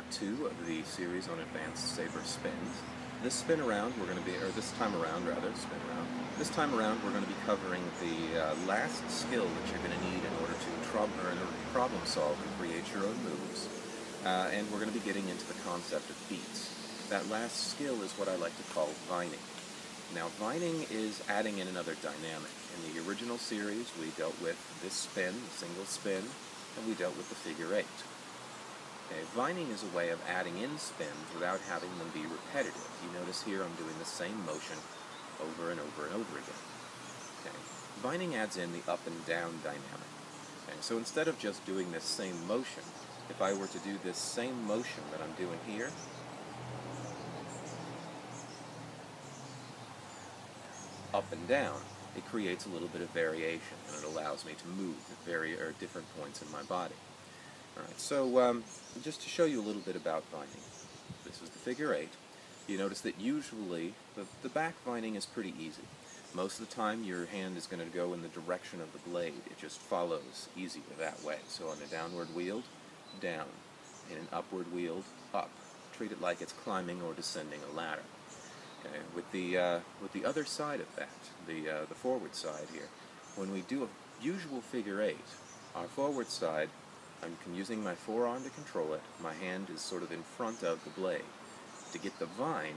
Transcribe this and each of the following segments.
part 2 of the series on advanced Saber spins. This time around, we're going to be covering the last skill that you're going to need in order to problem solve and create your own moves. And we're going to be getting into the concept of beats. That last skill is what I like to call vining. Now, vining is adding in another dynamic. In the original series, we dealt with this spin, the single spin, and we dealt with the figure 8. Okay, vining is a way of adding in spins without having them be repetitive. You notice here I'm doing the same motion over and over and over again. Okay. Vining adds in the up and down dynamic. Okay, so instead of just doing this same motion, if I were to do this same motion that I'm doing here, up and down, it creates a little bit of variation, and it allows me to move at different points in my body. Alright, so just to show you a little bit about vining. This is the figure 8. You notice that usually the back vining is pretty easy. Most of the time your hand is going to go in the direction of the blade. It just follows easier that way. So on a downward wheeled, down. In an upward wheeled, up. Treat it like it's climbing or descending a ladder. Okay, with the other side of that, the forward side here, when we do a usual figure 8, our forward side, I'm using my forearm to control it. My hand is sort of in front of the blade. To get the vine,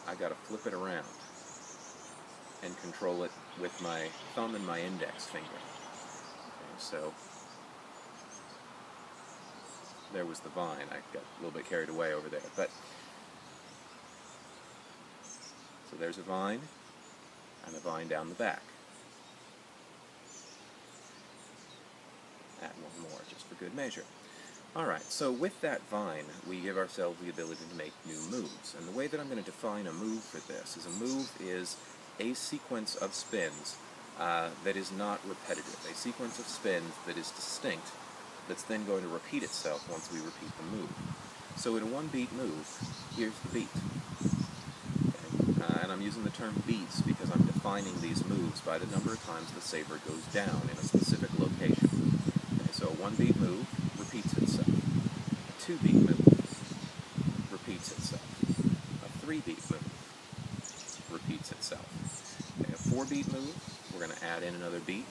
I got to flip it around and control it with my thumb and my index finger. Okay, so there was the vine. I got a little bit carried away over there, but so there's a vine and a vine down the back. Add one more, just for good measure. Alright, so with that vine, we give ourselves the ability to make new moves. And the way that I'm going to define a move for this is a move is a sequence of spins that is not repetitive. A sequence of spins that is distinct, that's then going to repeat itself once we repeat the move. So in a one-beat move, here's the beat. Okay. And I'm using the term beats because I'm defining these moves by the number of times the saber goes down in a specific location. So a one-beat move repeats itself. A two-beat move repeats itself. A three-beat move repeats itself. Okay, a four-beat move, we're going to add in another beat.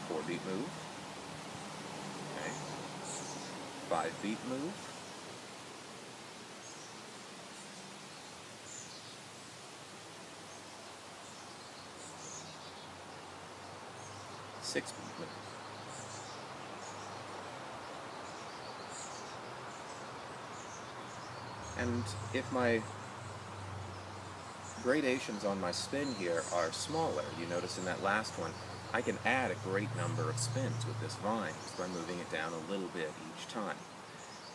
Four-beat move. Okay. Five-beat move. Six-beat move. And if my gradations on my spin here are smaller, you notice in that last one, I can add a great number of spins with this vine just by moving it down a little bit each time.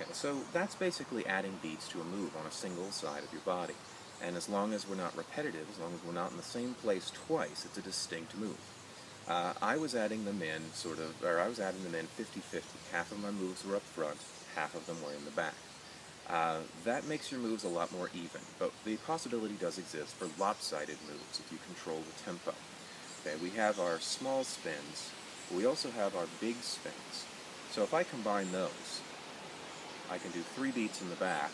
Okay, so that's basically adding beats to a move on a single side of your body. And as long as we're not repetitive, as long as we're not in the same place twice, it's a distinct move. I was adding them in 50-50. Half of my moves were up front, half of them were in the back. That makes your moves a lot more even, but the possibility does exist for lopsided moves if you control the tempo. Okay, we have our small spins, but we also have our big spins. So if I combine those, I can do 3 beats in the back,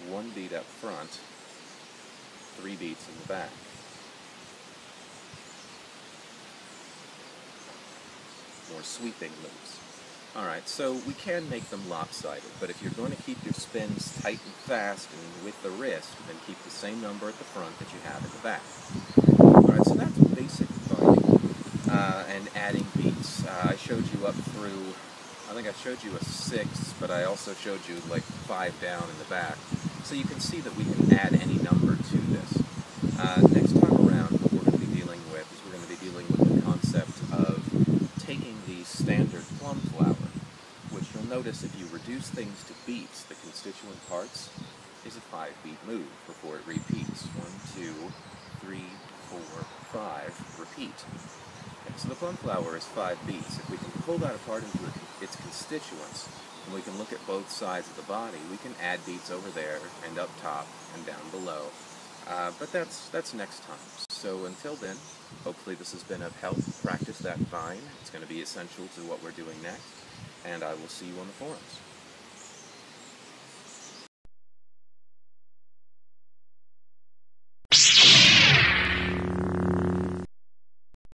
1 beat up front, 3 beats in the back. More sweeping moves. Alright, so we can make them lopsided, but if you're going to keep your spins tight and fast and with the wrist, then keep the same number at the front that you have at the back. Alright, so that's basic vining and adding beats. I showed you up through, I think I showed you a 6, but I also showed you like 5 down in the back. So you can see that we can add any number to this. Next time around, what we're going to be dealing with is we're going to be dealing with the concept of taking the standard plum flower, which you'll notice if you reduce things to beats, the constituent parts, is a 5-beat move before it repeats. 1, 2, 3, 4, 5, repeat. Okay, so the plum flower is 5 beats. If we can pull that apart into its constituents, and we can look at both sides of the body, we can add beats over there, and up top, and down below. But that's next time. So until then, hopefully this has been of help. Practice that vine. It's going to be essential to what we're doing next. And I will see you on the forums.